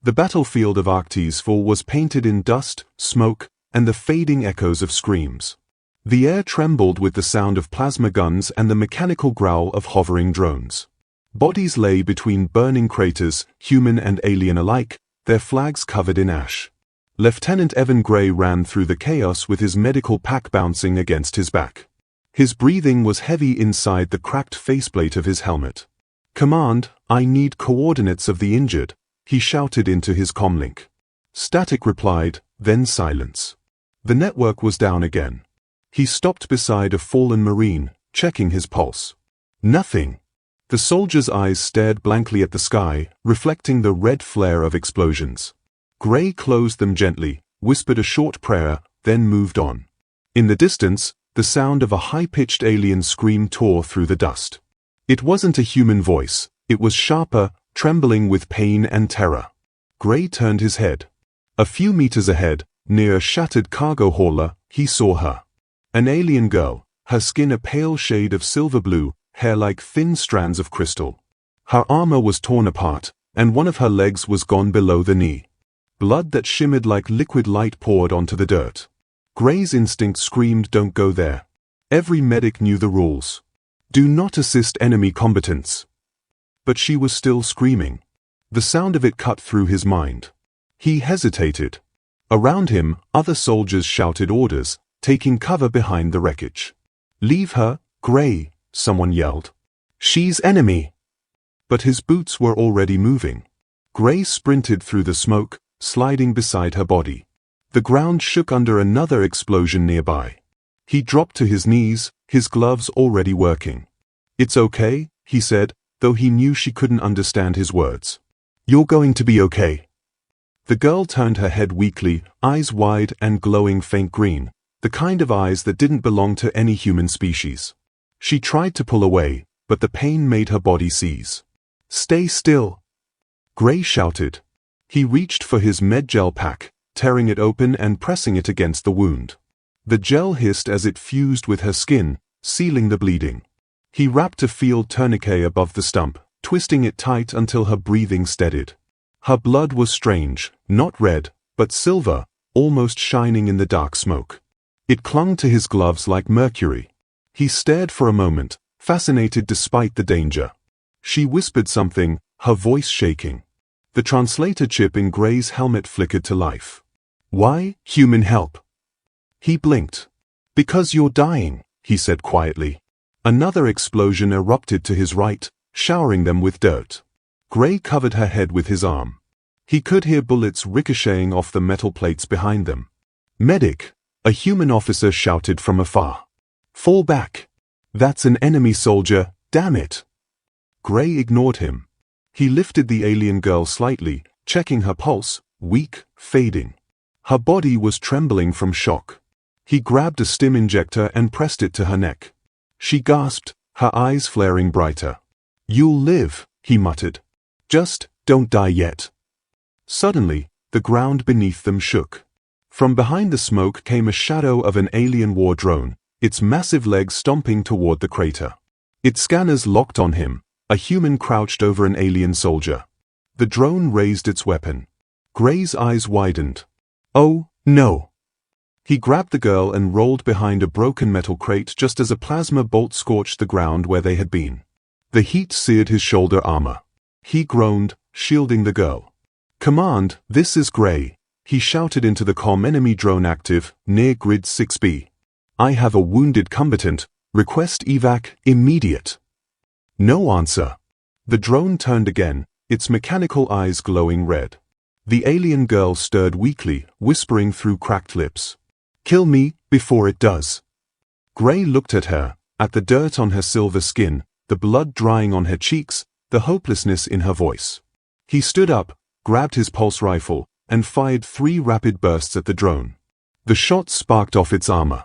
The battlefield of Arctes 4 was painted in dust, smoke, and the fading echoes of screams. The air trembled with the sound of plasma guns and the mechanical growl of hovering drones. Bodies lay between burning craters, human and alien alike, their flags covered in ash. Lieutenant Evan Gray ran through the chaos with his medical pack bouncing against his back. His breathing was heavy inside the cracked faceplate of his helmet. "Command, I need coordinates of the injured," he shouted into his comlink. Static replied, then silence. The network was down again. He stopped beside a fallen Marine, checking his pulse. Nothing. The soldier's eyes stared blankly at the sky, reflecting the red flare of explosions. Gray closed them gently, whispered a short prayer, then moved on. In the distance, the sound of a high-pitched alien scream tore through the dust. It wasn't a human voice, it was sharper, trembling with pain and terror. Gray turned his head. A few meters ahead, near a shattered cargo hauler, he saw her. An alien girl, her skin a pale shade of silver blue, hair like thin strands of crystal. Her armor was torn apart, and one of her legs was gone below the knee. Blood that shimmered like liquid light poured onto the dirt. Gray's instinct screamed, "Don't go there." Every medic knew the rules. Do not assist enemy combatants. But she was still screaming. The sound of it cut through his mind. He hesitated. Around him, other soldiers shouted orders, taking cover behind the wreckage. "Leave her, Gray," someone yelled. "She's enemy." But his boots were already moving. Gray sprinted through the smoke, sliding beside her body. The ground shook under another explosion nearby. He dropped to his knees, his gloves already working. "It's okay," he said, though he knew she couldn't understand his words. "You're going to be okay." The girl turned her head weakly, eyes wide and glowing faint green, the kind of eyes that didn't belong to any human species. She tried to pull away, but the pain made her body seize. "Stay still," Gray shouted. He reached for his med-gel pack, tearing it open and pressing it against the wound. The gel hissed as it fused with her skin, sealing the bleeding. He wrapped a field tourniquet above the stump, twisting it tight until her breathing steadied. Her blood was strange, not red, but silver, almost shining in the dark smoke. It clung to his gloves like mercury. He stared for a moment, fascinated despite the danger. She whispered something, her voice shaking. The translator chip in Gray's helmet flickered to life. "Why, human help?" He blinked. "Because you're dying," he said quietly. Another explosion erupted to his right, showering them with dirt. Gray covered her head with his arm. He could hear bullets ricocheting off the metal plates behind them. "Medic!" a human officer shouted from afar. "Fall back! That's an enemy soldier, damn it!" Gray ignored him. He lifted the alien girl slightly, checking her pulse, weak, fading. Her body was trembling from shock. He grabbed a stim injector and pressed it to her neck. She gasped, her eyes flaring brighter. "You'll live," he muttered. "Just don't die yet." Suddenly, the ground beneath them shook. From behind the smoke came a shadow of an alien war drone, its massive legs stomping toward the crater. Its scanners locked on him. A human crouched over an alien soldier. The drone raised its weapon. Gray's eyes widened. "Oh, no." He grabbed the girl and rolled behind a broken metal crate just as a plasma bolt scorched the ground where they had been. The heat seared his shoulder armor. He groaned, shielding the girl. "Command, this is Gray," he shouted into the comm. "Enemy drone active, near grid 6B. I have a wounded combatant, request evac, immediate." No answer. The drone turned again, its mechanical eyes glowing red. The alien girl stirred weakly, whispering through cracked lips. "Kill me, before it does." Gray looked at her, at the dirt on her silver skin, the blood drying on her cheeks, the hopelessness in her voice. He stood up, grabbed his pulse rifle, and fired 3 rapid bursts at the drone. The shot sparked off its armor.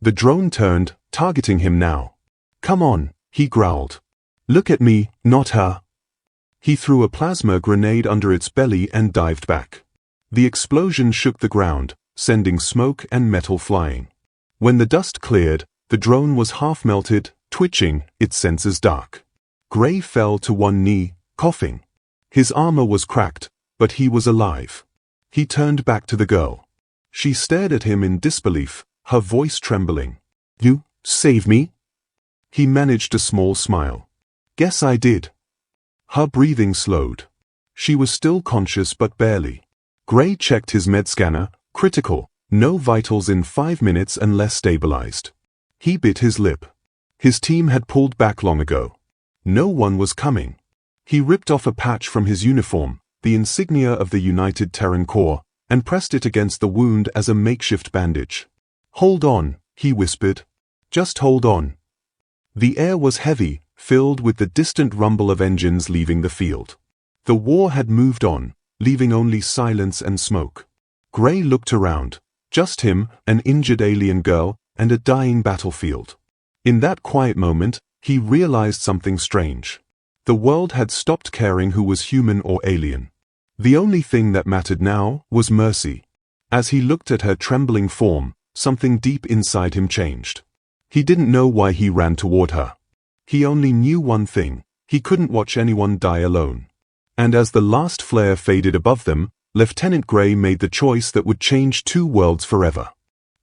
The drone turned, targeting him now. "Come on," he growled. "Look at me, not her." He threw a plasma grenade under its belly and dived back. The explosion shook the ground, sending smoke and metal flying. When the dust cleared, the drone was half melted, twitching, its sensors dark. Gray fell to one knee, coughing. His armor was cracked, but he was alive. He turned back to the girl. She stared at him in disbelief, her voice trembling. "You save me?" He managed a small smile. "Guess I did." Her breathing slowed. She was still conscious but barely. Gray checked his med scanner, critical, no vitals in 5 minutes unless stabilized. He bit his lip. His team had pulled back long ago. No one was coming. He ripped off a patch from his uniform, the insignia of the United Terran Corps, and pressed it against the wound as a makeshift bandage. "Hold on," he whispered. "Just hold on." The air was heavy, filled with the distant rumble of engines leaving the field. The war had moved on, leaving only silence and smoke. Gray looked around. Just him, an injured alien girl, and a dying battlefield. In that quiet moment, he realized something strange. The world had stopped caring who was human or alien. The only thing that mattered now was mercy. As he looked at her trembling form, something deep inside him changed. He didn't know why he ran toward her. He only knew one thing: he couldn't watch anyone die alone. And as the last flare faded above them, Lieutenant Gray made the choice that would change 2 worlds forever.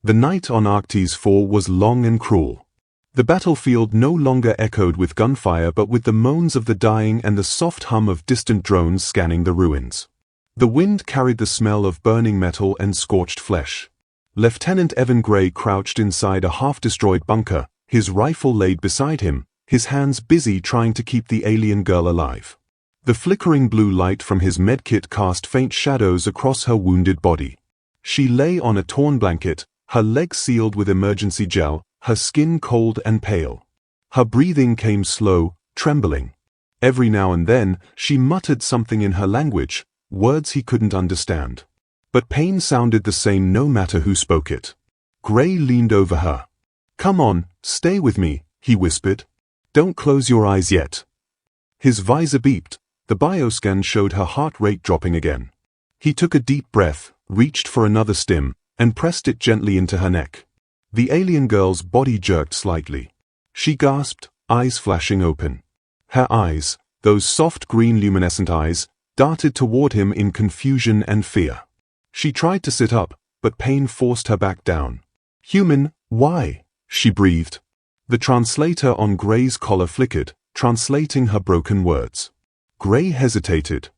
The night on Arctes 4 was long and cruel. The battlefield no longer echoed with gunfire but with the moans of the dying and the soft hum of distant drones scanning the ruins. The wind carried the smell of burning metal and scorched flesh. Lieutenant Evan Gray crouched inside a half-destroyed bunker, his rifle laid beside him, his hands busy trying to keep the alien girl alive. The flickering blue light from his medkit cast faint shadows across her wounded body. She lay on a torn blanket, her legs sealed with emergency gel, her skin cold and pale. Her breathing came slow, trembling. Every now and then, she muttered something in her language, words he couldn't understand. But pain sounded the same no matter who spoke it. Gray leaned over her. "Come on, stay with me," he whispered. "Don't close your eyes yet." His visor beeped. The bioscan showed her heart rate dropping again. He took a deep breath, reached for another stim, and pressed it gently into her neck. The alien girl's body jerked slightly. She gasped, eyes flashing open. Her eyes, those soft green luminescent eyes, darted toward him in confusion and fear. She tried to sit up, but pain forced her back down. "Human, why?" she breathed. The translator on Gray's collar flickered, translating her broken words. Gray hesitated.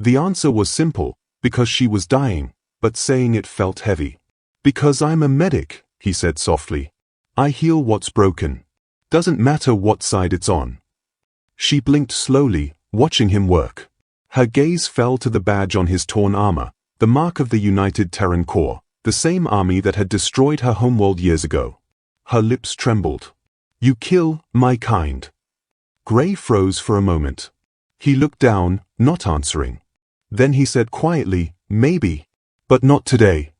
The answer was simple, because she was dying, but saying it felt heavy. "Because I'm a medic," he said softly. "I heal what's broken. Doesn't matter what side it's on." She blinked slowly, watching him work. Her gaze fell to the badge on his torn armor, the mark of the United Terran Corps, the same army that had destroyed her homeworld years ago. Her lips trembled. "You kill my kind." Gray froze for a moment. He looked down, not answering. Then he said quietly, "Maybe. But not today."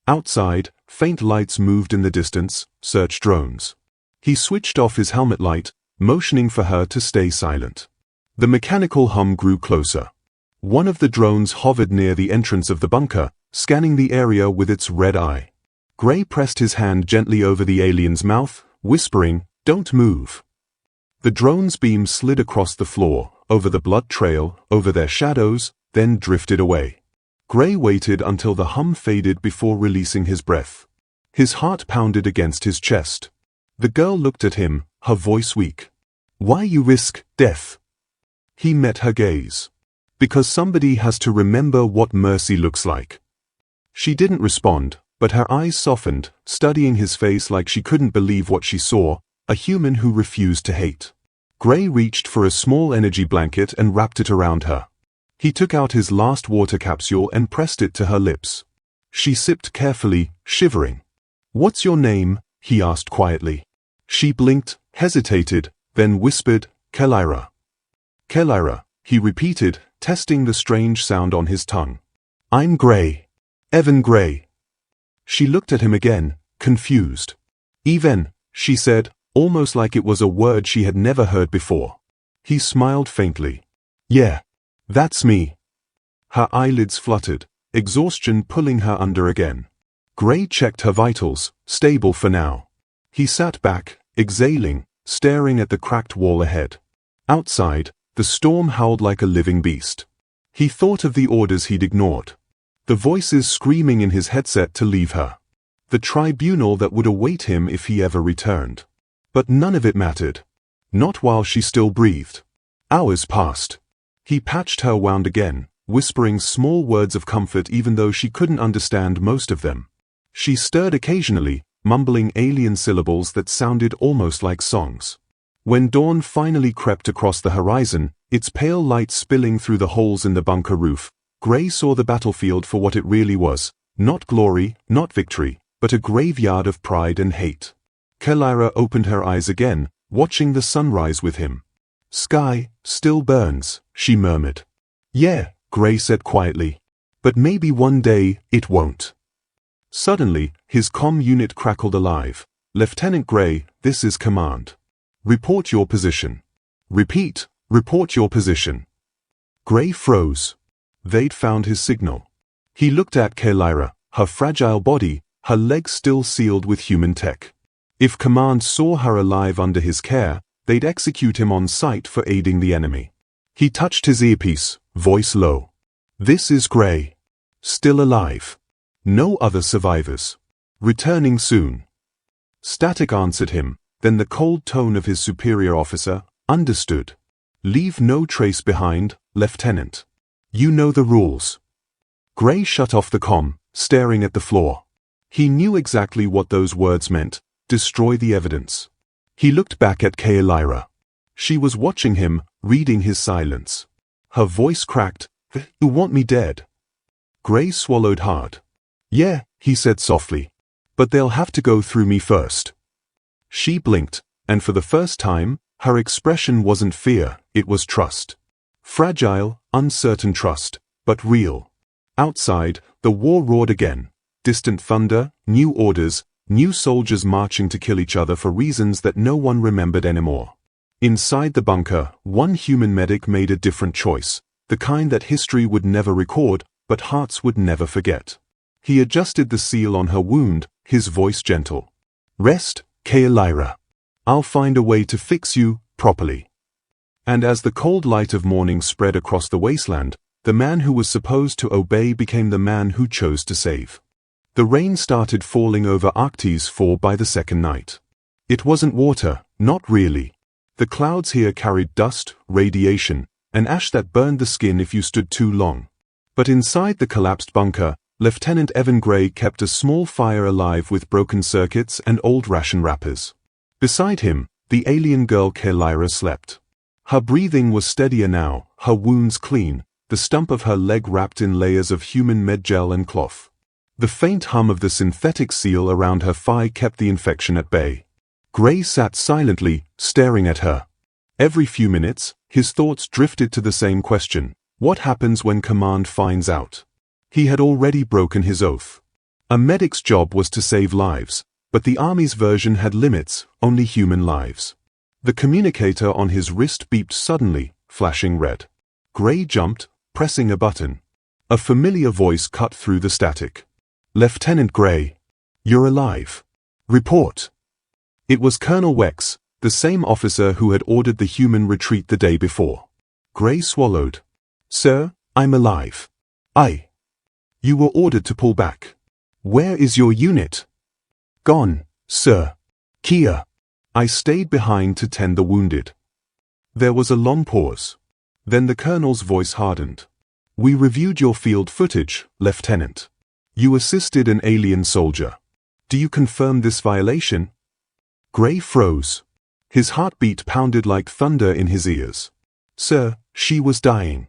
Outside, faint lights moved in the distance, search drones. He switched off his helmet light, motioning for her to stay silent. The mechanical hum grew closer. One of the drones hovered near the entrance of the bunker, scanning the area with its red eye. Gray pressed his hand gently over the alien's mouth, whispering, "Don't move." The drone's beam slid across the floor, over the blood trail, over their shadows, then drifted away. Gray waited until the hum faded before releasing his breath. His heart pounded against his chest. The girl looked at him, her voice weak. "Why you risk death?" He met her gaze. "Because somebody has to remember what mercy looks like." She didn't respond, but her eyes softened, studying his face like she couldn't believe what she saw, a human who refused to hate. Gray reached for a small energy blanket and wrapped it around her. He took out his last water capsule and pressed it to her lips. She sipped carefully, shivering. "What's your name?" he asked quietly. She blinked, hesitated, then whispered, "Kelira." "Kelira," he repeated, testing the strange sound on his tongue. "I'm Gray. Evan Gray." She looked at him again, confused. "Even," she said, almost like it was a word she had never heard before. He smiled faintly. "Yeah, that's me." Her eyelids fluttered, exhaustion pulling her under again. Gray checked her vitals, stable for now. He sat back, exhaling, staring at the cracked wall ahead. Outside, the storm howled like a living beast. He thought of the orders he'd ignored. The voices screaming in his headset to leave her. The tribunal that would await him if he ever returned. But none of it mattered. Not while she still breathed. Hours passed. He patched her wound again, whispering small words of comfort even though she couldn't understand most of them. She stirred occasionally, mumbling alien syllables that sounded almost like songs. When dawn finally crept across the horizon, its pale light spilling through the holes in the bunker roof, Gray saw the battlefield for what it really was, not glory, not victory, but a graveyard of pride and hate. Kellyra opened her eyes again, watching the sunrise with him. "Sky still burns," she murmured. "Yeah," Gray said quietly. "But maybe one day it won't." Suddenly, his comm unit crackled alive. "Lieutenant Gray, this is command. Report your position." "Repeat, report your position." Gray froze. They'd found his signal. He looked at Kellyra, her fragile body, her legs still sealed with human tech. If command saw her alive under his care, they'd execute him on sight for aiding the enemy. He touched his earpiece, voice low. "This is Gray. Still alive. No other survivors. Returning soon." Static answered him, then the cold tone of his superior officer. "Understood. Leave no trace behind, Lieutenant. You know the rules." Gray shut off the comm, staring at the floor. He knew exactly what those words meant. Destroy the evidence. He looked back at Kellyra. She was watching him, reading his silence. Her voice cracked. "You want me dead?" Gray swallowed hard. "Yeah," he said softly. "But they'll have to go through me first." She blinked, and for the first time, her expression wasn't fear, it was trust. Fragile, uncertain trust, but real. Outside, the war roared again. Distant thunder, new orders, new soldiers marching to kill each other for reasons that no one remembered anymore. Inside the bunker, one human medic made a different choice, the kind that history would never record, but hearts would never forget. He adjusted the seal on her wound, his voice gentle. "Rest, Kellyra. I'll find a way to fix you, properly." And as the cold light of morning spread across the wasteland, the man who was supposed to obey became the man who chose to save. The rain started falling over Arctes IV by the second night. It wasn't water, not really. The clouds here carried dust, radiation, and ash that burned the skin if you stood too long. But inside the collapsed bunker, Lieutenant Evan Gray kept a small fire alive with broken circuits and old ration wrappers. Beside him, the alien girl Kellyra slept. Her breathing was steadier now, her wounds clean, the stump of her leg wrapped in layers of human medgel and cloth. The faint hum of the synthetic seal around her thigh kept the infection at bay. Gray sat silently, staring at her. Every few minutes, his thoughts drifted to the same question: what happens when command finds out? He had already broken his oath. A medic's job was to save lives, but the army's version had limits, only human lives. The communicator on his wrist beeped suddenly, flashing red. Gray jumped, pressing a button. A familiar voice cut through the static. "Lieutenant Gray. You're alive. Report." It was Colonel Wex, the same officer who had ordered the human retreat the day before. Gray swallowed. "Sir, I'm alive." You were ordered to pull back. Where is your unit?" "Gone, sir. Kia. I stayed behind to tend the wounded." There was a long pause. Then the colonel's voice hardened. "We reviewed your field footage, Lieutenant. You assisted an alien soldier. Do you confirm this violation?" Gray froze. His heartbeat pounded like thunder in his ears. "Sir, she was dying.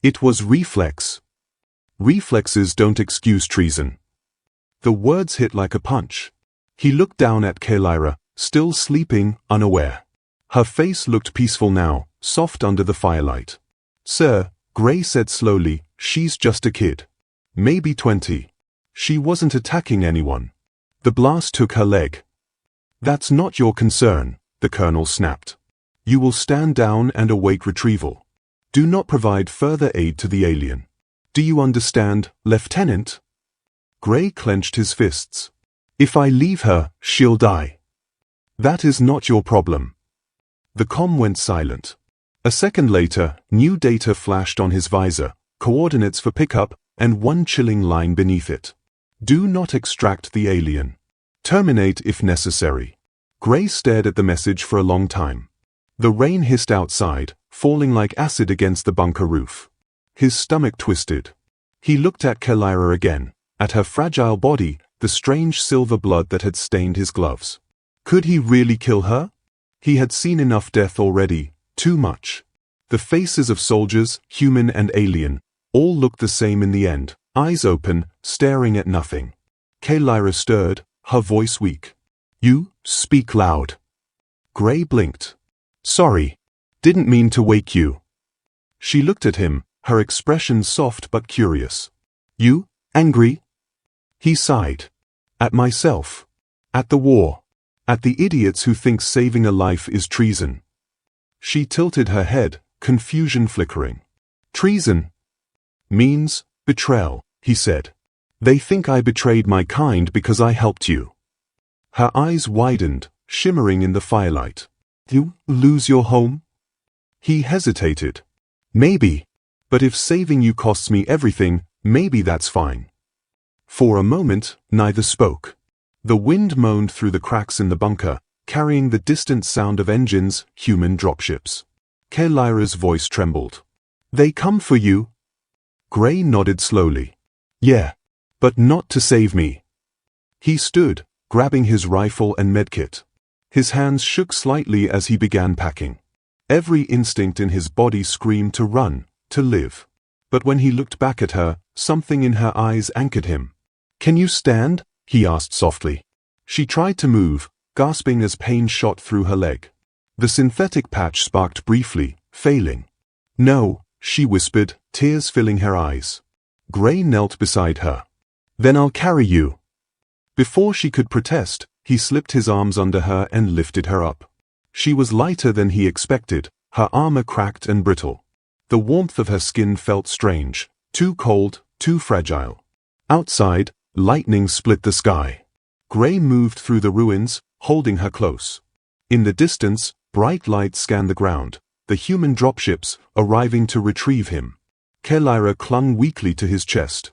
It was reflex." "Reflexes don't excuse treason." The words hit like a punch. He looked down at Kellyra, still sleeping, unaware. Her face looked peaceful now, soft under the firelight. "Sir," Gray said slowly, "she's just a kid. Maybe 20. She wasn't attacking anyone. The blast took her leg." "That's not your concern," the colonel snapped. "You will stand down and await retrieval. Do not provide further aid to the alien. Do you understand, Lieutenant?" Gray clenched his fists. "If I leave her, she'll die." "That is not your problem." The comm went silent. A second later, new data flashed on his visor. coordinates for pickup, and one chilling line beneath it. Do not extract the alien. Terminate if necessary. Gray stared at the message for a long time. The rain hissed outside, falling like acid against the bunker roof. His stomach twisted. He looked at Kellyra again, at her fragile body, the strange silver blood that had stained his gloves. Could he really kill her? He had seen enough death already, too much. The faces of soldiers, human and alien, all looked the same in the end, eyes open, staring at nothing. Kellyra stirred, her voice weak. You, speak loud. Gray blinked. Sorry. Didn't mean to wake you. She looked at him, her expression soft but curious. You, angry? He sighed. At myself. At the war. At the idiots who think saving a life is treason. She tilted her head, confusion flickering. Treason means betrayal, he said. They think I betrayed my kind because I helped you. Her eyes widened, shimmering in the firelight. You lose your home? He hesitated. Maybe. But if saving you costs me everything, maybe that's fine. For a moment, neither spoke. The wind moaned through the cracks in the bunker, carrying the distant sound of engines, human dropships. Kellyra's voice trembled. They come for you? Gray nodded slowly. Yeah. But not to save me. He stood, grabbing his rifle and medkit. His hands shook slightly as he began packing. Every instinct in his body screamed to run, to live. But when he looked back at her, something in her eyes anchored him. Can you stand? He asked softly. She tried to move, gasping as pain shot through her leg. The synthetic patch sparked briefly, failing. No, she whispered, tears filling her eyes. Gray knelt beside her. Then I'll carry you. Before she could protest, he slipped his arms under her and lifted her up. She was lighter than he expected, her armor cracked and brittle. The warmth of her skin felt strange, too cold, too fragile. Outside, lightning split the sky. Gray moved through the ruins, holding her close. In the distance, bright lights scanned the ground, the human dropships arriving to retrieve him. Kellyra clung weakly to his chest.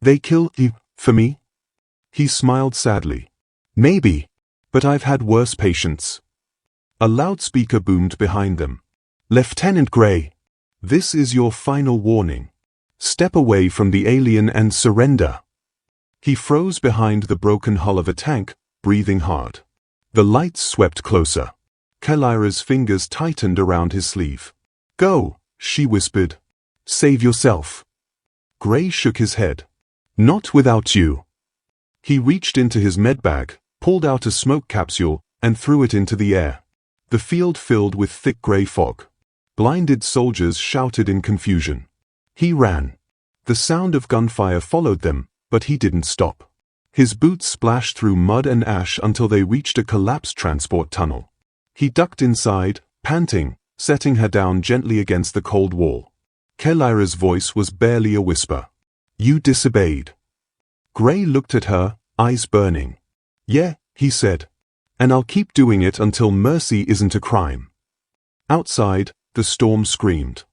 They killed you, for me? He smiled sadly. Maybe, but I've had worse patients. A loudspeaker boomed behind them. Lieutenant Gray, this is your final warning. Step away from the alien and surrender. He froze behind the broken hull of a tank, breathing hard. The lights swept closer. Kellyra's fingers tightened around his sleeve. Go, she whispered. Save yourself. Gray shook his head. Not without you. He reached into his medbag, pulled out a smoke capsule, and threw it into the air. The field filled with thick gray fog. Blinded soldiers shouted in confusion. He ran. The sound of gunfire followed them, but he didn't stop. His boots splashed through mud and ash until they reached a collapsed transport tunnel. He ducked inside, panting, setting her down gently against the cold wall. Kellyra's voice was barely a whisper. You disobeyed. Gray looked at her, eyes burning. Yeah, he said. And I'll keep doing it until mercy isn't a crime. Outside, the storm screamed.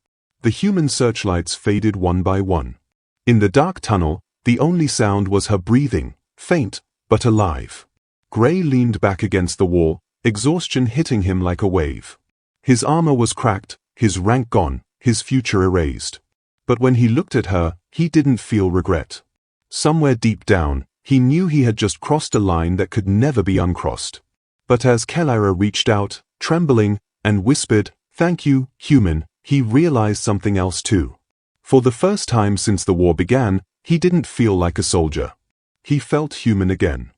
The human searchlights faded one by one. In the dark tunnel, the only sound was her breathing, faint, but alive. Gray leaned back against the wall, exhaustion hitting him like a wave. His armor was cracked, his rank gone, his future erased. But when he looked at her, he didn't feel regret. Somewhere deep down, he knew he had just crossed a line that could never be uncrossed. But as Kellyra reached out, trembling, and whispered, "Thank you, human," he realized something else too. For the first time since the war began, he didn't feel like a soldier. He felt human again.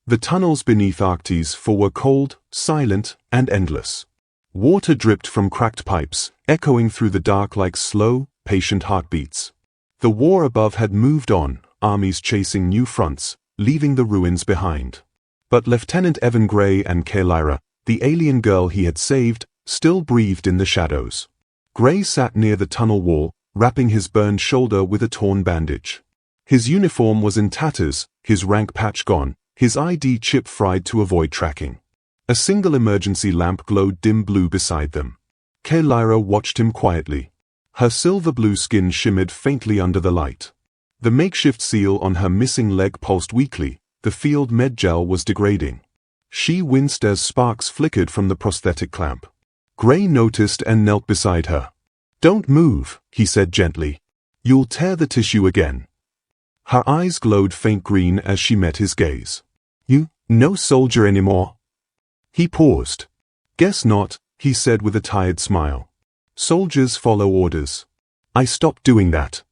The tunnels beneath Arktis were cold, silent, and endless. Water dripped from cracked pipes, echoing through the dark like slow, patient heartbeats. The war above had moved on, armies chasing new fronts, leaving the ruins behind. But Lieutenant Evan Gray and Kellyra, the alien girl he had saved, still breathed in the shadows. Gray sat near the tunnel wall, wrapping his burned shoulder with a torn bandage. His uniform was in tatters, his rank patch gone, his ID chip fried to avoid tracking. A single emergency lamp glowed dim blue beside them. Kellyra watched him quietly. Her silver-blue skin shimmered faintly under the light. The makeshift seal on her missing leg pulsed weakly. The field med gel was degrading. She winced as sparks flickered from the prosthetic clamp. Gray noticed and knelt beside her. "Don't move," he said gently. "You'll tear the tissue again." Her eyes glowed faint green as she met his gaze. "You, no soldier anymore?" He paused. "Guess not," he said with a tired smile. "Soldiers follow orders. I stopped doing that."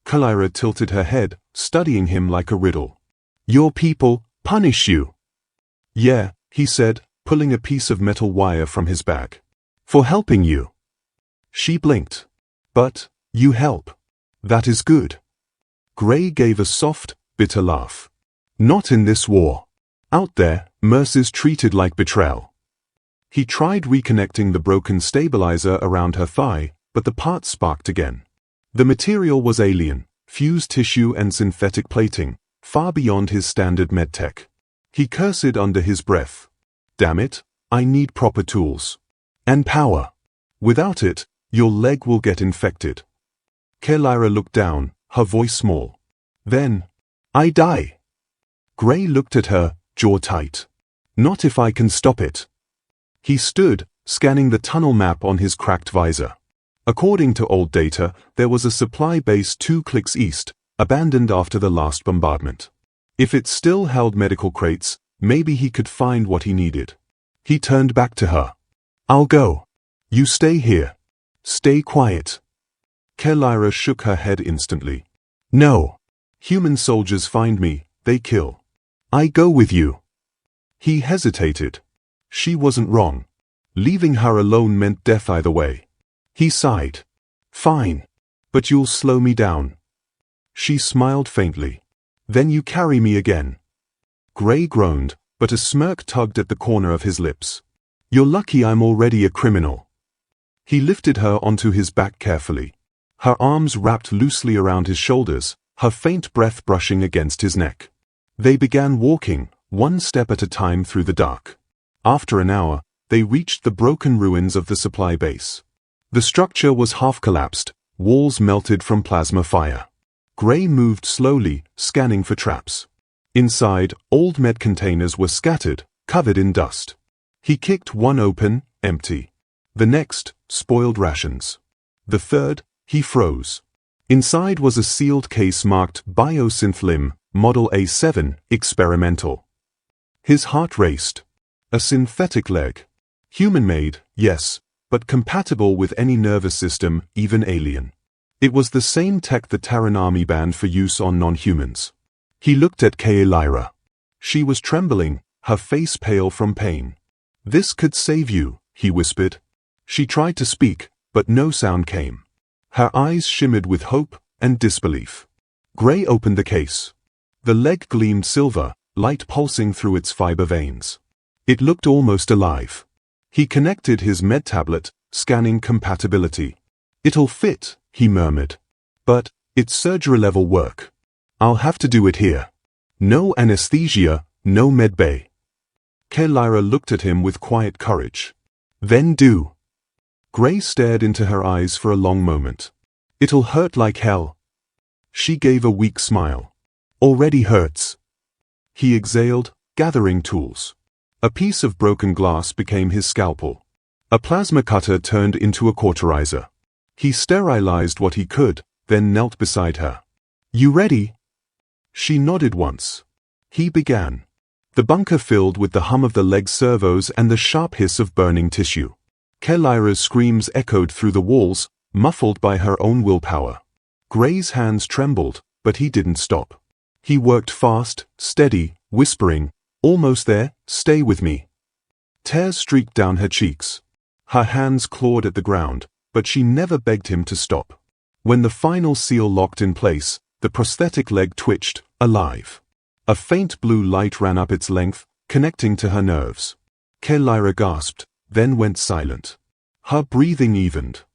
Kalira tilted her head, studying him like a riddle. "Your people punish you?" "Yeah," he said, pulling a piece of metal wire from his bag. "For helping you." She blinked. "But you help. That is good." Gray gave a soft, bitter laugh. "Not in this war. Out there, mercy's treated like betrayal." He tried reconnecting the broken stabilizer around her thigh, but the part sparked again. The material was alien, fused tissue and synthetic plating, far beyond his standard medtech. He cursed under his breath. "Damn it, I need proper tools. And power. Without it, your leg will get infected." Kalira looked down, her voice small. "Then, I die." Gray looked at her, jaw tight. "Not if I can stop it." He stood, scanning the tunnel map on his cracked visor. According to old data, there was a supply base 2 clicks east, abandoned after the last bombardment. If it still held medical crates, maybe he could find what he needed. He turned back to her. "I'll go. You stay here. Stay quiet." Kalira shook her head instantly. "No. Human soldiers find me, they kill. I go with you." He hesitated. She wasn't wrong. Leaving her alone meant death either way. He sighed. "Fine. But you'll slow me down." She smiled faintly. "Then you carry me again." Gray groaned, but a smirk tugged at the corner of his lips. "You're lucky I'm already a criminal." He lifted her onto his back carefully. Her arms wrapped loosely around his shoulders, her faint breath brushing against his neck. They began walking, one step at a time through the dark. After an hour, they reached the broken ruins of the supply base. The structure was half collapsed, walls melted from plasma fire. Gray moved slowly, scanning for traps. Inside, old med containers were scattered, covered in dust. He kicked one open, empty. The next, spoiled rations. The third, he froze. Inside was a sealed case marked Biosynth Limb, Model A7, Experimental. His heart raced. A synthetic leg. Human-made, yes, but compatible with any nervous system, even alien. It was the same tech the Terran army banned for use on non-humans. He looked at Kalira. She was trembling, her face pale from pain. "This could save you," he whispered. She tried to speak, but no sound came. Her eyes shimmered with hope and disbelief. Gray opened the case. The leg gleamed silver, light pulsing through its fiber veins. It looked almost alive. He connected his med tablet, scanning compatibility. "It'll fit," he murmured. "But it's surgery-level work. I'll have to do it here. No anesthesia, no med bay." Kalira looked at him with quiet courage. "Then do." Gray stared into her eyes for a long moment. "It'll hurt like hell." She gave a weak smile. "Already hurts." He exhaled, gathering tools. A piece of broken glass became his scalpel. A plasma cutter turned into a cauterizer. He sterilized what he could, then knelt beside her. "You ready?" She nodded once. He began. The bunker filled with the hum of the leg servos and the sharp hiss of burning tissue. Kalira's screams echoed through the walls, muffled by her own willpower. Gray's hands trembled, but he didn't stop. He worked fast, steady, whispering, "Almost there, stay with me." Tears streaked down her cheeks. Her hands clawed at the ground, but she never begged him to stop. When the final seal locked in place, the prosthetic leg twitched, alive. A faint blue light ran up its length, connecting to her nerves. Kalira gasped, then went silent. Her breathing evened.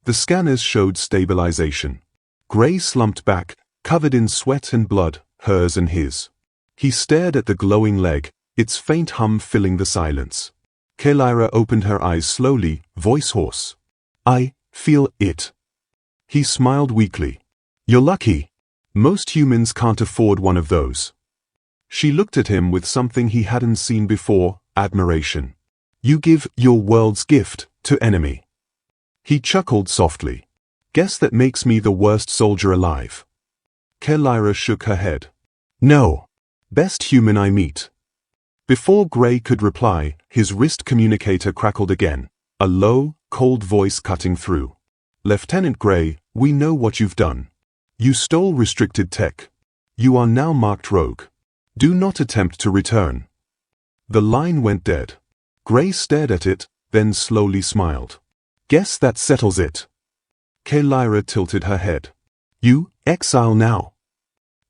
The scanners showed stabilization. Gray slumped back, covered in sweat and blood, hers and his. He stared at the glowing leg, its faint hum filling the silence. Kalira opened her eyes slowly, voice hoarse. "I feel it." He smiled weakly. You're lucky. Most humans can't afford one of those. She looked at him with something he hadn't seen before, admiration. You give your world's gift to enemy. He chuckled softly. Guess that makes me the worst soldier alive. Kellyra shook her head. No. Best human I meet. Before Gray could reply, his wrist communicator crackled again, a low, cold voice cutting through. Lieutenant Gray, we know what you've done. You stole restricted tech. You are now marked rogue. Do not attempt to return. The line went dead. Gray stared at it, then slowly smiled. Guess that settles it. Kellyra tilted her head. You, exile now.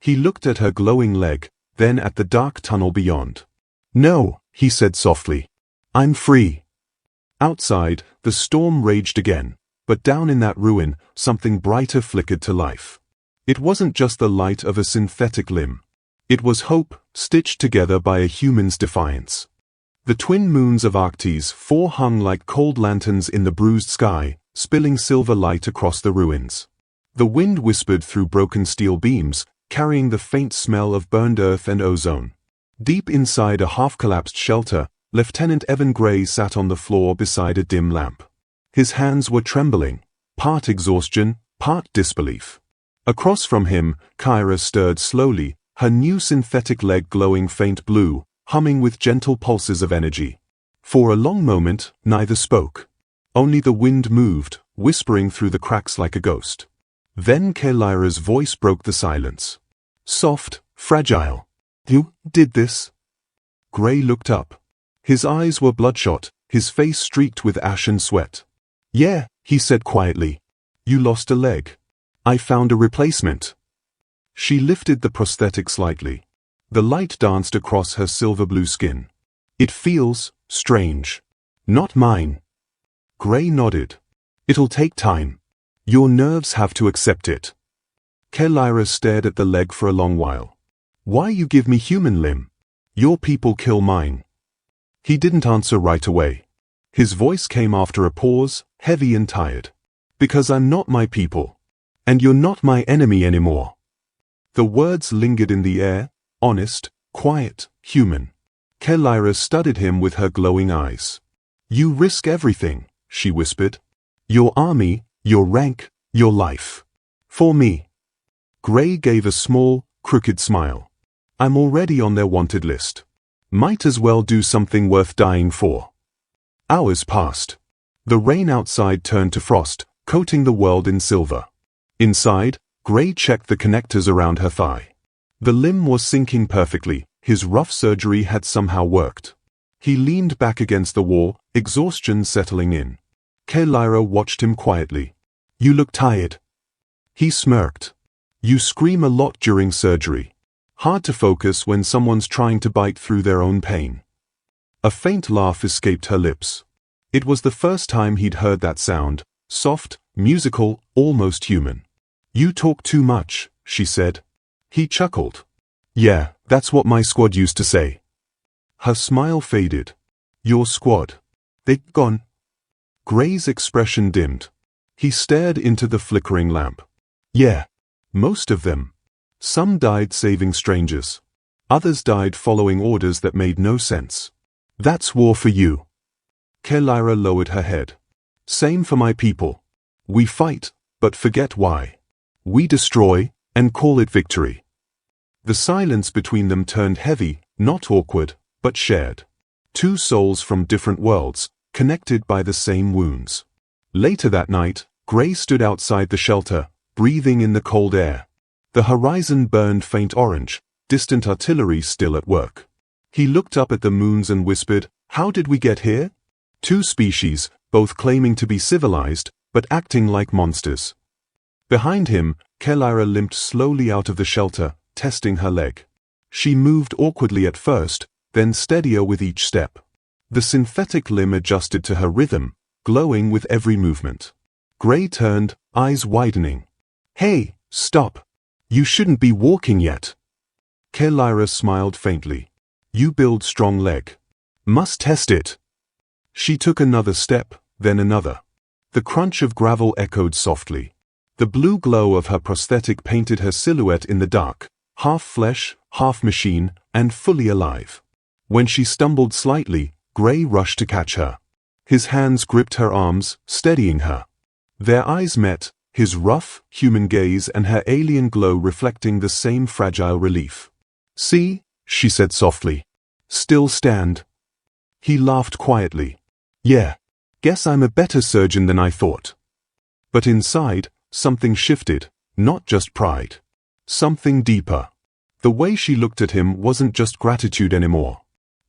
He looked at her glowing leg, then at the dark tunnel beyond. No, he said softly. I'm free. Outside, the storm raged again, but down in that ruin, something brighter flickered to life. It wasn't just the light of a synthetic limb. It was hope, stitched together by a human's defiance. The twin moons of Arctes 4 hung like cold lanterns in the bruised sky, spilling silver light across the ruins. The wind whispered through broken steel beams, carrying the faint smell of burned earth and ozone. Deep inside a half-collapsed shelter, Lieutenant Evan Gray sat on the floor beside a dim lamp. His hands were trembling, part exhaustion, part disbelief. Across from him, Kyra stirred slowly, her new synthetic leg glowing faint blue, humming with gentle pulses of energy. For a long moment, neither spoke. Only the wind moved, whispering through the cracks like a ghost. Then Kellyra's voice broke the silence. Soft, fragile. You did this? Gray looked up. His eyes were bloodshot, his face streaked with ash and sweat. Yeah, he said quietly. You lost a leg. I found a replacement. She lifted the prosthetic slightly. The light danced across her silver-blue skin. It feels strange. Not mine. Gray nodded. It'll take time. Your nerves have to accept it. Kellyra stared at the leg for a long while. Why you give me human limb? Your people kill mine. He didn't answer right away. His voice came after a pause, heavy and tired. Because I'm not my people. And you're not my enemy anymore. The words lingered in the air, honest, quiet, human. Kellyra studied him with her glowing eyes. You risk everything, she whispered. Your army, your rank, your life. For me. Gray gave a small, crooked smile. I'm already on their wanted list. Might as well do something worth dying for. Hours passed. The rain outside turned to frost, coating the world in silver. Inside, Gray checked the connectors around her thigh. The limb was syncing perfectly, his rough surgery had somehow worked. He leaned back against the wall, exhaustion settling in. Kellyra watched him quietly. You look tired. He smirked. You scream a lot during surgery. Hard to focus when someone's trying to bite through their own pain. A faint laugh escaped her lips. It was the first time he'd heard that sound, soft, musical, almost human. You talk too much, she said. He chuckled. Yeah, that's what my squad used to say. Her smile faded. Your squad. They're gone. Gray's expression dimmed. He stared into the flickering lamp. Yeah, most of them. Some died saving strangers. Others died following orders that made no sense. That's war for you. Kellyra lowered her head. Same for my people. We fight, but forget why. We destroy, and call it victory. The silence between them turned heavy, not awkward, but shared. Two souls from different worlds, connected by the same wounds. Later that night, Gray stood outside the shelter, breathing in the cold air. The horizon burned faint orange, distant artillery still at work. He looked up at the moons and whispered, How did we get here? Two species, both claiming to be civilized, but acting like monsters. Behind him, Kellyra limped slowly out of the shelter, testing her leg. She moved awkwardly at first, then steadier with each step. The synthetic limb adjusted to her rhythm, glowing with every movement. Gray turned, eyes widening. Hey, stop. You shouldn't be walking yet. Kellyra smiled faintly. You build strong leg. Must test it. She took another step, then another. The crunch of gravel echoed softly. The blue glow of her prosthetic painted her silhouette in the dark, half flesh, half machine, and fully alive. When she stumbled slightly, Gray rushed to catch her. His hands gripped her arms, steadying her. Their eyes met, his rough, human gaze and her alien glow reflecting the same fragile relief. "See?" she said softly. "Still stand." He laughed quietly. "Yeah. Guess I'm a better surgeon than I thought." But inside, something shifted, not just pride. Something deeper. The way she looked at him wasn't just gratitude anymore.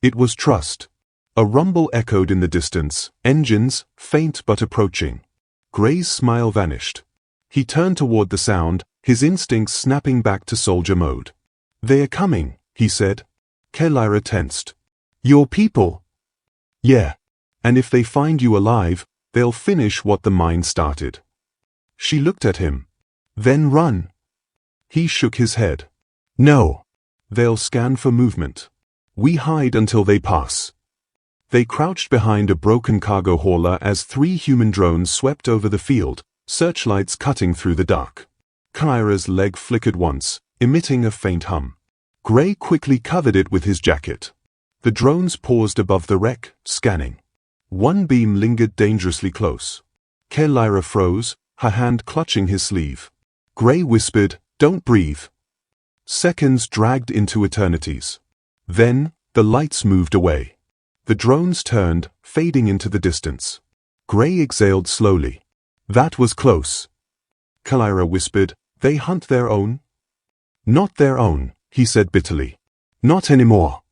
It was trust. A rumble echoed in the distance, engines, faint but approaching. Gray's smile vanished. He turned toward the sound, his instincts snapping back to soldier mode. "They are coming," he said. Kellyra tensed. "Your people?" "Yeah. And if they find you alive, they'll finish what the mine started." She looked at him. "Then run." He shook his head. "No. They'll scan for movement. We hide until they pass." They crouched behind a broken cargo hauler as 3 human drones swept over the field, searchlights cutting through the dark. Kellyra's leg flickered once, emitting a faint hum. Gray quickly covered it with his jacket. The drones paused above the wreck, scanning. One beam lingered dangerously close. Kellyra froze, her hand clutching his sleeve. Gray whispered, "Don't breathe." Seconds dragged into eternities. Then, the lights moved away. The drones turned, fading into the distance. Gray exhaled slowly. "That was close." Kellyra whispered, "They hunt their own?" "Not their own," he said bitterly. "Not anymore."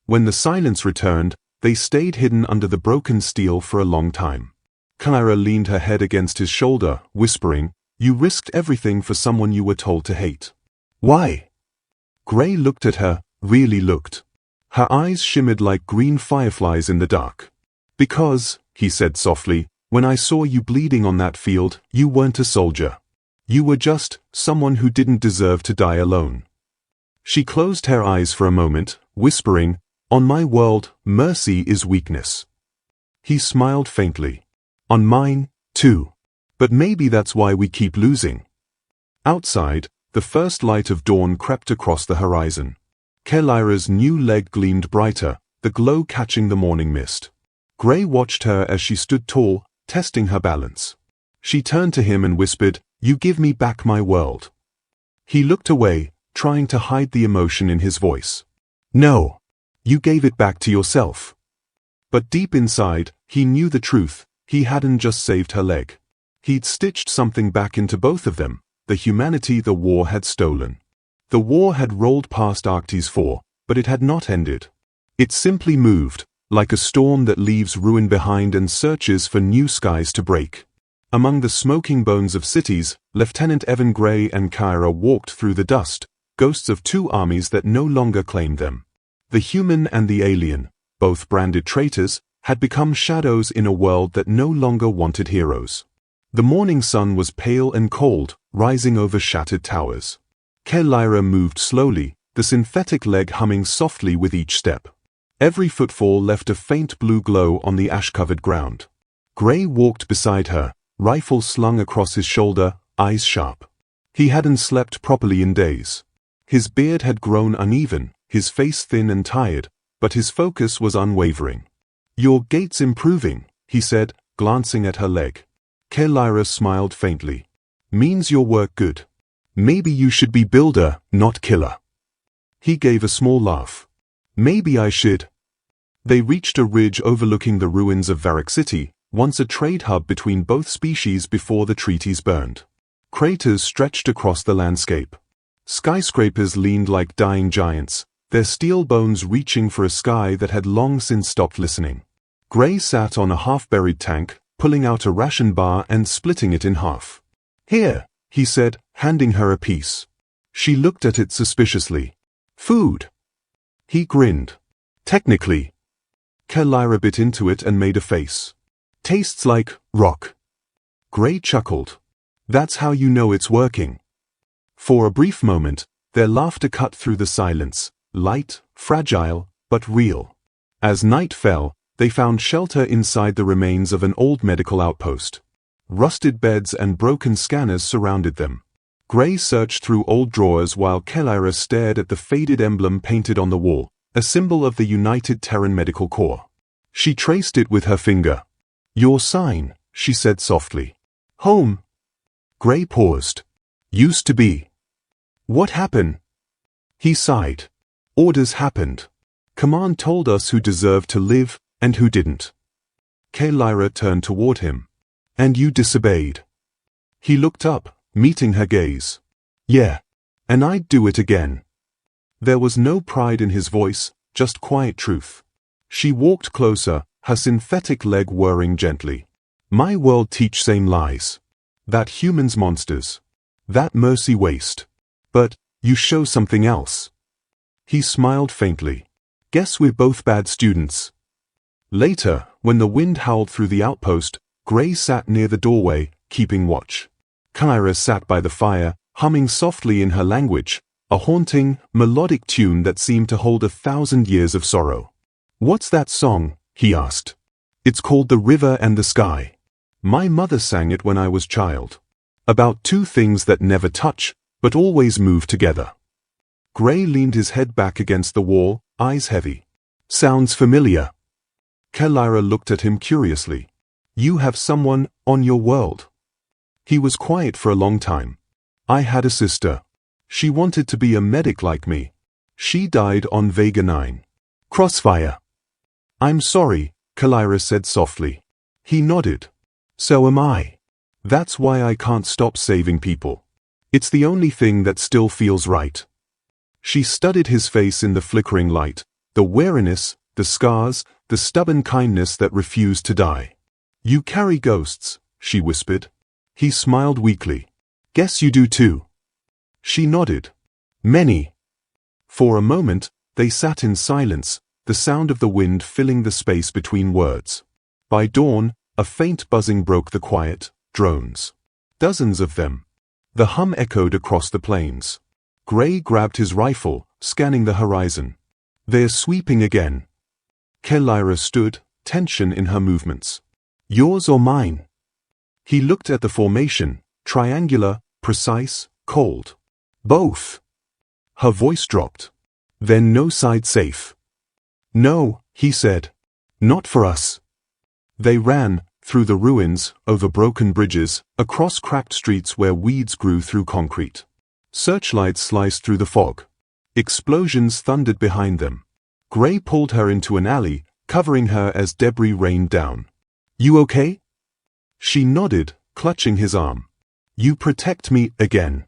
When the silence returned, they stayed hidden under the broken steel for a long time. Kellyra leaned her head against his shoulder, whispering, "You risked everything for someone you were told to hate. Why?" Gray looked at her, really looked. Her eyes shimmered like green fireflies in the dark. "Because," he said softly, "when I saw you bleeding on that field, you weren't a soldier. You were just someone who didn't deserve to die alone." She closed her eyes for a moment, whispering, "On my world, mercy is weakness." He smiled faintly. "On mine, too. But maybe that's why we keep losing." Outside, the first light of dawn crept across the horizon. Kellyra's new leg gleamed brighter, the glow catching the morning mist. Gray watched her as she stood tall, testing her balance. She turned to him and whispered, "You give me back my world." He looked away, trying to hide the emotion in his voice. "No. You gave it back to yourself." But deep inside, he knew the truth. He hadn't just saved her leg. He'd stitched something back into both of them, the humanity the war had stolen. The war had rolled past Arctes 4, but it had not ended. It simply moved, like a storm that leaves ruin behind and searches for new skies to break. Among the smoking bones of cities, Lieutenant Evan Gray and Kellyra walked through the dust, ghosts of 2 armies that no longer claimed them. The human and the alien, both branded traitors, had become shadows in a world that no longer wanted heroes. The morning sun was pale and cold, rising over shattered towers. Kellyra moved slowly, the synthetic leg humming softly with each step. Every footfall left a faint blue glow on the ash-covered ground. Gray walked beside her, rifle slung across his shoulder, eyes sharp. He hadn't slept properly in days. His beard had grown uneven, his face thin and tired, but his focus was unwavering. "Your gait's improving," he said, glancing at her leg. Kellyra smiled faintly. "Means your work good. Maybe you should be builder, not killer." He gave a small laugh. "Maybe I should." They reached a ridge overlooking the ruins of Varric City, once a trade hub between both species before the treaties burned. Craters stretched across the landscape. Skyscrapers leaned like dying giants, their steel bones reaching for a sky that had long since stopped listening. Gray sat on a half-buried tank, pulling out a ration bar and splitting it in half. "Here," he said, handing her a piece. She looked at it suspiciously. "Food." He grinned. "Technically." Kellyra bit into it and made a face. "Tastes like rock." Gray chuckled. "That's how you know it's working." For a brief moment, their laughter cut through the silence, light, fragile, but real. As night fell, they found shelter inside the remains of an old medical outpost. Rusted beds and broken scanners surrounded them. Gray searched through old drawers while Kellyra stared at the faded emblem painted on the wall, a symbol of the United Terran Medical Corps. She traced it with her finger. "Your sign," she said softly. "Home." Gray paused. "Used to be." "What happened?" He sighed. "Orders happened. Command told us who deserved to live and who didn't." Kellyra turned toward him. "And you disobeyed." He looked up, meeting her gaze. "Yeah. And I'd do it again." There was no pride in his voice, just quiet truth. She walked closer, her synthetic leg whirring gently. "My world teach same lies. That humans monsters. That mercy waste. But you show something else." He smiled faintly. "Guess we're both bad students." Later, when the wind howled through the outpost, Gray sat near the doorway, keeping watch. Kellyra sat by the fire, humming softly in her language, a haunting, melodic tune that seemed to hold 1,000 years of sorrow. "What's that song?" he asked. "It's called The River and the Sky. My mother sang it when I was child. About two things that never touch, but always move together." Gray leaned his head back against the wall, eyes heavy. "Sounds familiar." Kellyra looked at him curiously. "You have someone on your world." He was quiet for a long time. "I had a sister. She wanted to be a medic like me. She died on Vega 9. Crossfire." "I'm sorry," Kellyra said softly. He nodded. "So am I. That's why I can't stop saving people. It's the only thing that still feels right." She studied his face in the flickering light, the weariness, the scars, the stubborn kindness that refused to die. "You carry ghosts," she whispered. He smiled weakly. "Guess you do too." She nodded. "Many." For a moment, they sat in silence, the sound of the wind filling the space between words. By dawn, a faint buzzing broke the quiet. Drones. Dozens of them. The hum echoed across the plains. Gray grabbed his rifle, scanning the horizon. "They're sweeping again." Kellyra stood, tension in her movements. "Yours or mine?" He looked at the formation, triangular, precise, cold. "Both." Her voice dropped. "Then no side safe." "No," he said. "Not for us." They ran, through the ruins, over broken bridges, across cracked streets where weeds grew through concrete. Searchlights sliced through the fog. Explosions thundered behind them. Gray pulled her into an alley, covering her as debris rained down. "You okay?" She nodded, clutching his arm. "You protect me again."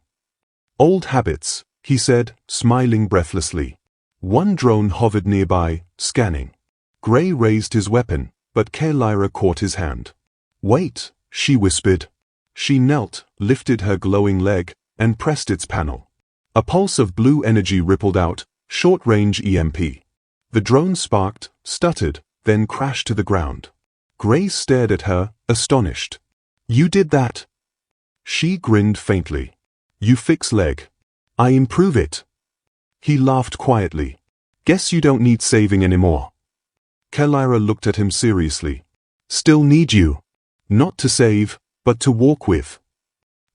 "Old habits," he said, smiling breathlessly. One drone hovered nearby, scanning. Gray raised his weapon, but Kellyra caught his hand. "Wait," she whispered. She knelt, lifted her glowing leg, and pressed its panel. A pulse of blue energy rippled out, short-range EMP. The drone sparked, stuttered, then crashed to the ground. Gray stared at her, astonished. "You did that?" She grinned faintly. "You fix leg. I improve it." He laughed quietly. "Guess you don't need saving anymore." Kellyra looked at him seriously. "Still need you. Not to save, but to walk with."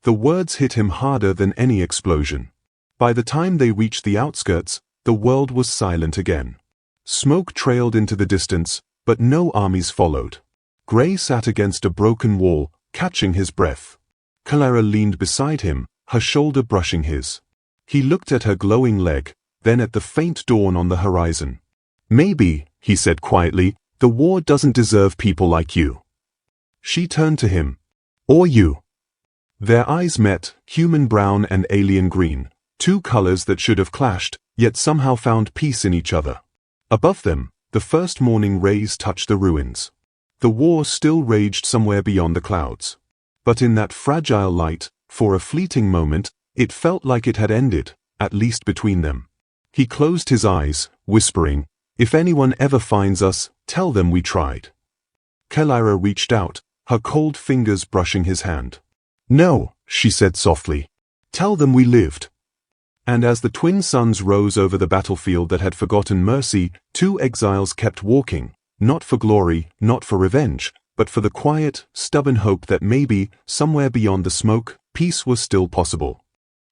The words hit him harder than any explosion. By the time they reached the outskirts, the world was silent again. Smoke trailed into the distance, but no armies followed. Gray sat against a broken wall, catching his breath. Kellyra leaned beside him, her shoulder brushing his. He looked at her glowing leg, then at the faint dawn on the horizon. "Maybe," he said quietly, "the war doesn't deserve people like you." She turned to him. "Or you." Their eyes met, human brown and alien green, two colors that should have clashed, yet somehow found peace in each other. Above them, the first morning rays touched the ruins. The war still raged somewhere beyond the clouds. But in that fragile light, for a fleeting moment, it felt like it had ended, at least between them. He closed his eyes, whispering, "If anyone ever finds us, tell them we tried." Kellyra reached out, her cold fingers brushing his hand. "No," she said softly. "Tell them we lived." And as the twin suns rose over the battlefield that had forgotten mercy, two exiles kept walking, not for glory, not for revenge, but for the quiet, stubborn hope that maybe, somewhere beyond the smoke, peace was still possible.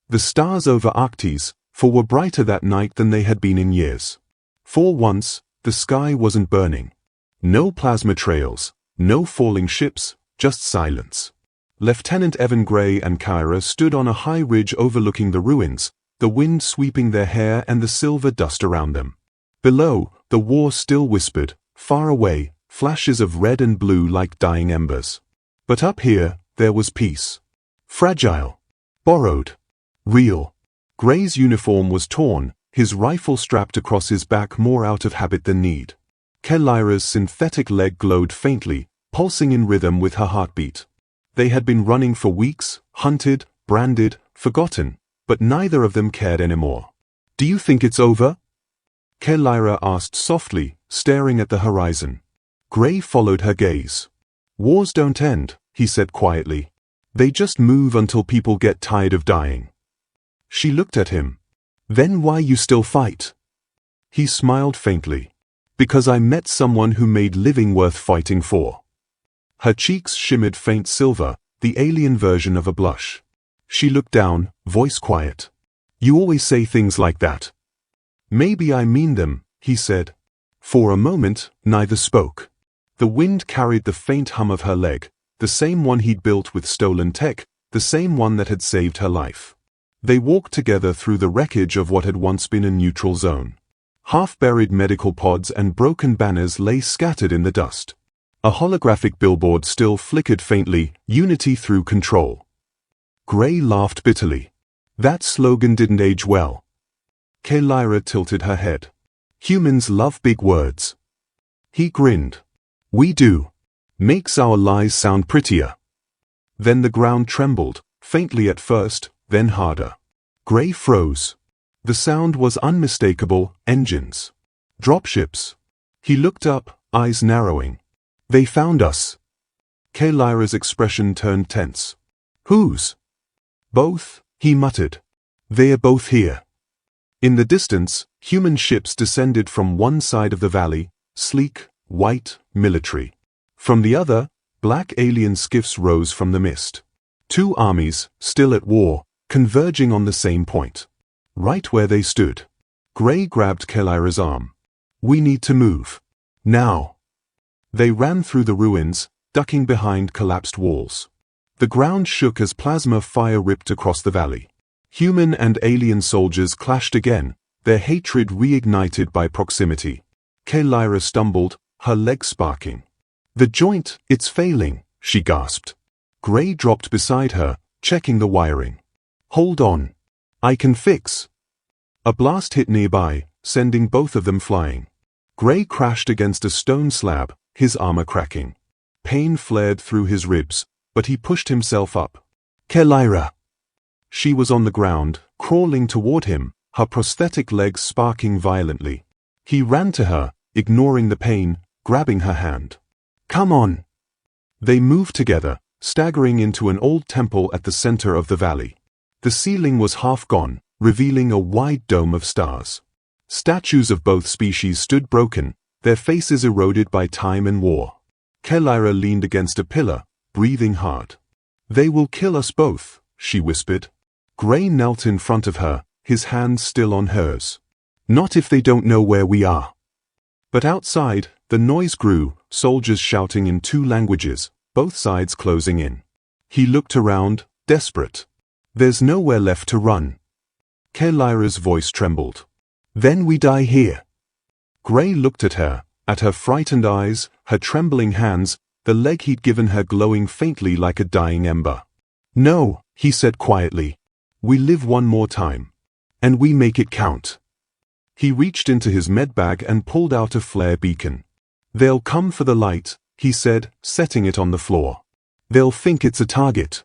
The stars over Arktis were brighter that night than they had been in years. For once, the sky wasn't burning. No plasma trails, no falling ships, just silence. Lieutenant Evan Gray and Kyra stood on a high ridge overlooking the ruins, the wind sweeping their hair and the silver dust around them. Below, the war still whispered, far away, flashes of red and blue like dying embers. But up here, there was peace. Fragile. Borrowed. Real. Gray's uniform was torn, his rifle strapped across his back more out of habit than need. Kyra's synthetic leg glowed faintly, pulsing in rhythm with her heartbeat. They had been running for weeks, hunted, branded, forgotten, but neither of them cared anymore. "Do you think it's over?" Kyra asked softly, staring at the horizon. Gray followed her gaze. "Wars don't end," he said quietly. "They just move until people get tired of dying." She looked at him. "Then why you still fight?" He smiled faintly. "Because I met someone who made living worth fighting for." Her cheeks shimmered faint silver, the alien version of a blush. She looked down, voice quiet. "You always say things like that." "Maybe I mean them," he said. For a moment, neither spoke. The wind carried the faint hum of her leg, the same one he'd built with stolen tech, the same one that had saved her life. They walked together through the wreckage of what had once been a neutral zone. Half-buried medical pods and broken banners lay scattered in the dust. A holographic billboard still flickered faintly, "Unity through control." Gray laughed bitterly. That slogan didn't age well. Kyra tilted her head. "Humans love big words." He grinned. "We do. Makes our lies sound prettier." Then the ground trembled, faintly at first, then harder. Gray froze. The sound was unmistakable, engines. Dropships. He looked up, eyes narrowing. "They found us." Kyra's expression turned tense. "Whose?" "Both," he muttered. "They're both here." In the distance, human ships descended from one side of the valley, sleek, white, military. From the other, black alien skiffs rose from the mist. Two armies, still at war, converging on the same point. Right where they stood. Gray grabbed Kyra's arm. "We need to move. Now." They ran through the ruins, ducking behind collapsed walls. The ground shook as plasma fire ripped across the valley. Human and alien soldiers clashed again, their hatred reignited by proximity. Kyra stumbled, her legs sparking. "The joint, it's failing," she gasped. Gray dropped beside her, checking the wiring. "Hold on. I can fix." A blast hit nearby, sending both of them flying. Gray crashed against a stone slab, his armor cracking. Pain flared through his ribs, but he pushed himself up. "Kyra." She was on the ground, crawling toward him, her prosthetic legs sparking violently. He ran to her, ignoring the pain, grabbing her hand. "Come on." They moved together, staggering into an old temple at the center of the valley. The ceiling was half gone, revealing a wide dome of stars. Statues of both species stood broken, their faces eroded by time and war. Kyra leaned against a pillar, breathing hard. "They will kill us both," she whispered. Gray knelt in front of her, his hands still on hers. "Not if they don't know where we are." But outside, the noise grew, soldiers shouting in two languages, both sides closing in. He looked around, desperate. "There's nowhere left to run." Kyra's voice trembled. "Then we die here." Gray looked at her frightened eyes, her trembling hands, the leg he'd given her glowing faintly like a dying ember. "No," he said quietly. "We live one more time. And we make it count." He reached into his medbag and pulled out a flare beacon. "They'll come for the light," he said, setting it on the floor. "They'll think it's a target."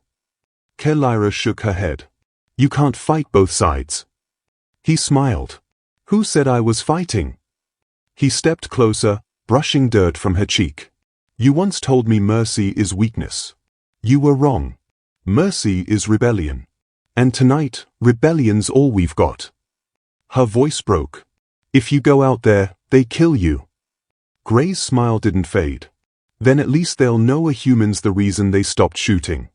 Kyra shook her head. "You can't fight both sides." He smiled. "Who said I was fighting?" He stepped closer, brushing dirt from her cheek. "You once told me mercy is weakness. You were wrong. Mercy is rebellion. And tonight, rebellion's all we've got." Her voice broke. "If you go out there, they kill you." Gray's smile didn't fade. Then at least they'll know a human's the reason they stopped shooting.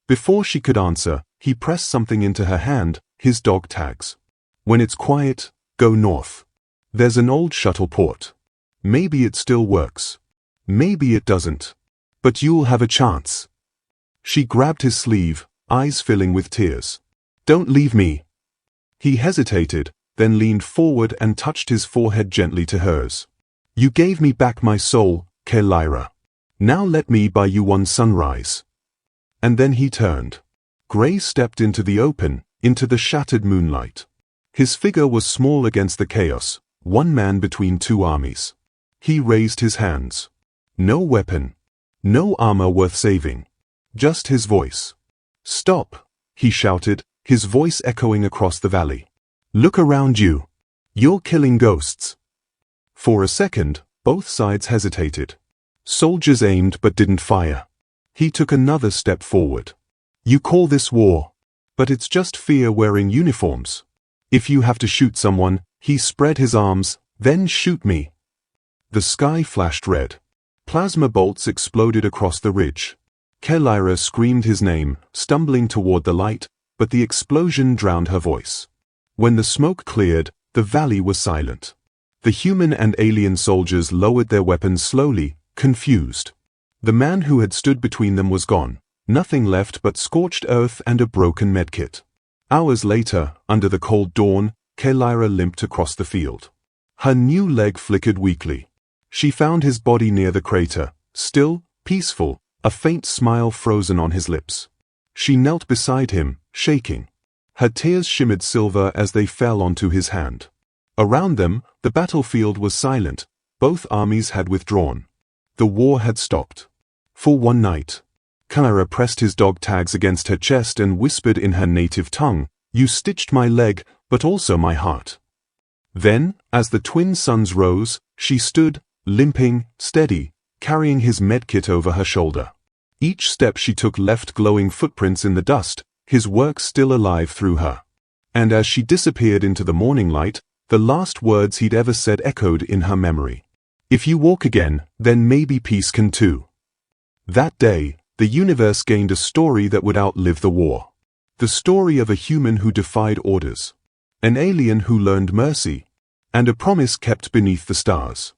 Before she could answer, he pressed something into her hand, his dog tags. When it's quiet, go north. There's an old shuttle port. Maybe it still works. Maybe it doesn't. But you'll have a chance. She grabbed his sleeve, eyes filling with tears. Don't leave me. He hesitated, then leaned forward and touched his forehead gently to hers. You gave me back my soul, Lyra. Now let me buy you one sunrise. And then he turned. Gray stepped into the open, into the shattered moonlight. His figure was small against the chaos, one man between two armies. He raised his hands. No weapon. No armor worth saving. Just his voice. Stop, he shouted, his voice echoing across the valley. Look around you. You're killing ghosts. For a second, both sides hesitated. Soldiers aimed but didn't fire. He took another step forward. You call this war, but it's just fear wearing uniforms. If you have to shoot someone, he spread his arms, then shoot me. The sky flashed red. Plasma bolts exploded across the ridge. Lyra screamed his name, stumbling toward the light, but the explosion drowned her voice. When the smoke cleared, the valley was silent. The human and alien soldiers lowered their weapons slowly, confused. The man who had stood between them was gone, nothing left but scorched earth and a broken medkit. Hours later, under the cold dawn, Lyra limped across the field. Her new leg flickered weakly. She found his body near the crater, still, peaceful, a faint smile frozen on his lips. She knelt beside him, shaking. Her tears shimmered silver as they fell onto his hand. Around them, the battlefield was silent. Both armies had withdrawn. The war had stopped. For one night. Lyra pressed his dog tags against her chest and whispered in her native tongue, You stitched my leg, but also my heart. Then, as the twin suns rose, she stood, limping, steady, carrying his medkit over her shoulder. Each step she took left glowing footprints in the dust, his work still alive through her. And as she disappeared into the morning light, the last words he'd ever said echoed in her memory. If you walk again, then maybe peace can too. That day, the universe gained a story that would outlive the war. The story of a human who defied orders. An alien who learned mercy. And a promise kept beneath the stars.